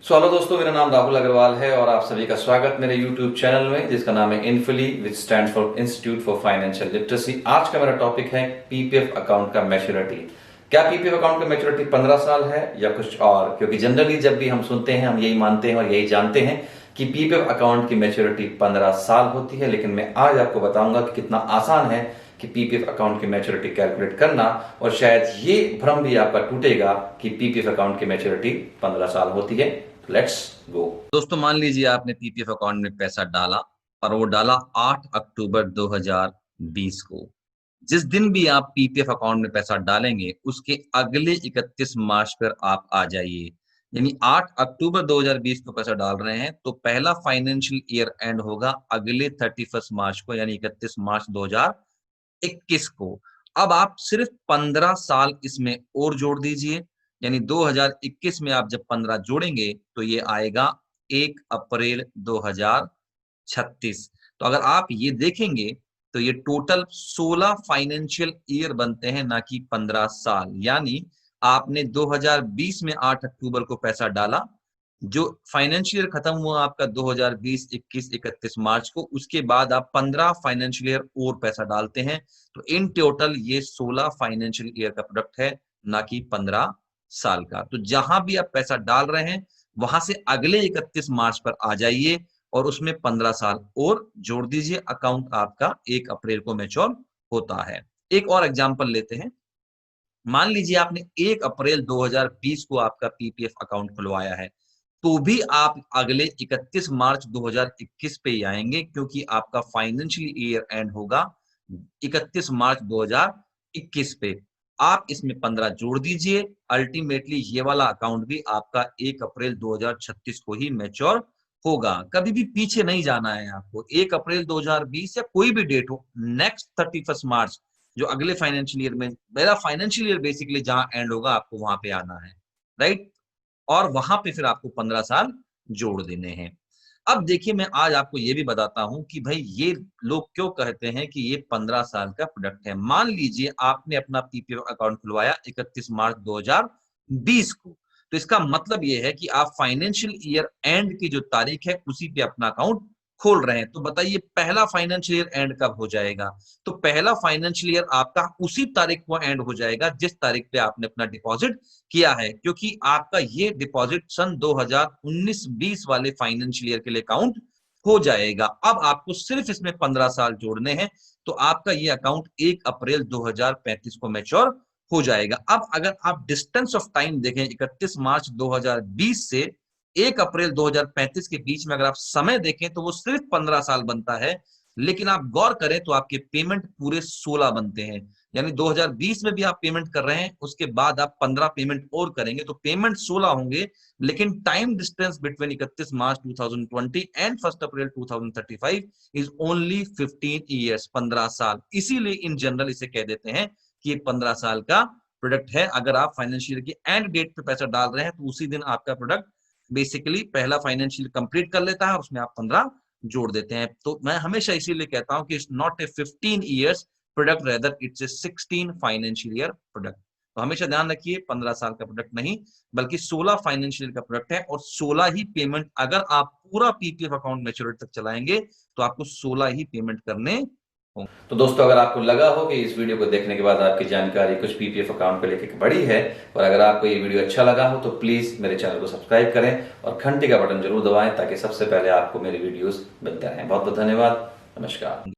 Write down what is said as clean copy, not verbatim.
Hello दोस्तों, मेरा नाम राहुल अग्रवाल है और आप सभी का स्वागत मेरे YouTube चैनल में जिसका नाम है Infili which stand for institute for financial literacy. आज का मेरा टॉपिक है पीपीएफ अकाउंट का मैच्योरिटी। क्या पीपीएफ अकाउंट का मैच्योरिटी 15 साल है या कुछ और? क्योंकि जनरली जब भी हम सुनते हैं हम यही मानते हैं और यही जानते हैं कि पीपीएफ अकाउंट की मैच्योरिटी 15 साल होती है। लेकिन मैं आज आपको बताऊंगा कि कितना आसान है कि पीपीएफ अकाउंट की मैच्योरिटी कैलकुलेट करना, और शायद ये भ्रम भी आपका टूटेगा कि पीपीएफ अकाउंट की मैच्योरिटी 15 साल होती है। Let's go. दोस्तों, मान लीजिए आपने पीपीएफ अकाउंट में पैसा डाला और वो डाला 8 अक्टूबर 2020 को। जिस दिन भी आप पीपीएफ अकाउंट में पैसा डालेंगे उसके अगले 31 मार्च पर आप आ जाइए। यानी 8 अक्टूबर 2020 को पैसा डाल रहे हैं तो पहला फाइनेंशियल ईयर एंड होगा अगले 31 मार्च को, यानी 31 मार्च 2021 को। अब आप सिर्फ 15 साल इसमें और जोड़ दीजिए, यानी 2021 में आप जब 15 जोड़ेंगे तो ये आएगा 1 अप्रैल 2036। तो अगर आप ये देखेंगे तो ये टोटल 16 फाइनेंशियल ईयर बनते हैं, ना कि 15 साल। यानी आपने 2020 में 8 अक्टूबर को पैसा डाला, जो फाइनेंशियल ईयर खत्म हुआ आपका 2020, 21, 31 मार्च को, उसके बाद आप 15 फाइनेंशियल ईयर और पैसा डालते हैं। तो इन टोटल ये 16 फाइनेंशियल ईयर का प्रोडक्ट है, ना कि 15 साल का। तो जहां भी आप पैसा डाल रहे हैं वहां से अगले 31 मार्च पर आ जाइए और उसमें 15 साल और जोड़ दीजिए। अकाउंट आपका 1 अप्रैल को मैच्योर होता है। एक और एग्जांपल लेते हैं। मान लीजिए आपने 1 अप्रैल 2020 को आपका पीपीएफ अकाउंट खुलवाया है, तो भी आप अगले 31 मार्च 2021 पे ही आएंगे, क्योंकि आपका फाइनेंशियल ईयर एंड होगा 31 मार्च 2021 पे। आप इसमें 15 जोड़ दीजिए, अल्टीमेटली ये वाला अकाउंट भी आपका 1 अप्रैल 2036 को ही मैच्योर होगा। कभी भी पीछे नहीं जाना है आपको। 1 अप्रैल 2020 या कोई भी डेट हो, नेक्स्ट 31 मार्च जो अगले फाइनेंशियल ईयर में, मेरा फाइनेंशियल ईयर बेसिकली जहां एंड होगा आपको वहां पे आना है, राइट। और वहां पे फिर आपको 15 साल जोड़ देने हैं। अब देखिए, मैं आज आपको ये भी बताता हूं कि भाई ये लोग क्यों कहते हैं कि ये 15 साल का प्रोडक्ट है। मान लीजिए आपने अपना पीपीएफ अकाउंट खुलवाया 31 मार्च 2020 को, तो इसका मतलब ये है कि आप फाइनेंशियल ईयर एंड की जो तारीख है उसी पे अपना अकाउंट खोल रहे हैं। तो बताइए पहला फाइनेंशियल ईयर एंड कब हो जाएगा? तो पहला फाइनेंशियल ईयर आपका उसी तारीख को एंड हो जाएगा जिस तारीख पे आपने अपना डिपॉजिट किया है, क्योंकि आपका ये डिपॉजिट सन 2019-20 वाले फाइनेंशियल ईयर के लिए काउंट हो जाएगा। अब आपको सिर्फ इसमें 15 साल जोड़ने हैं, तो आपका ये अकाउंट 1 अप्रैल 2035 को मैच्योर हो जाएगा। अब अगर आप डिस्टेंस ऑफ टाइम देखें, 31 मार्च 2020 से 1 अप्रैल 2035 के बीच में अगर आप समय देखें तो वो सिर्फ 15 साल बनता है। लेकिन आप गौर करें तो आपके पेमेंट पूरे 16 बनते हैं। यानी 2020 में भी आप पेमेंट कर रहे हैं, उसके बाद आप 15 पेमेंट और करेंगे तो पेमेंट 16 होंगे। लेकिन time distance between 31 March 2020 and 1 April 2035 is only 15 years, 15 साल। इसीलिए इन जनरल इसे कह देते हैं कि ये 15 साल का प्रोडक्ट है। अगर आप फाइनेंशियल की एंड डेट पे पैसा डाल रहे हैं तो उसी दिन आपका प्रोडक्ट बेसिकली पहला फाइनेंशियल कंप्लीट कर लेता है और उसमें आप 15 जोड़ देते हैं। तो मैं हमेशा इसीलिए कहता हूं कि it's not a 15 years product, rather it's a 16 financial year product. तो हमेशा ध्यान रखिए 15 साल का प्रोडक्ट नहीं बल्कि 16 फाइनेंशियल का प्रोडक्ट है, और 16 ही पेमेंट अगर आप पूरा पीपीएफ अकाउंट मैच्योरिटी तक चलाएंगे तो आपको 16 ही पेमेंट करने। तो दोस्तों, अगर आपको लगा हो कि इस वीडियो को देखने के बाद आपकी जानकारी कुछ पीपीएफ अकाउंट को लेकर बड़ी है, और अगर आपको ये वीडियो अच्छा लगा हो तो प्लीज मेरे चैनल को सब्सक्राइब करें और घंटी का बटन जरूर दबाएं ताकि सबसे पहले आपको मेरी वीडियोस मिलते रहें। बहुत बहुत धन्यवाद। नमस्कार।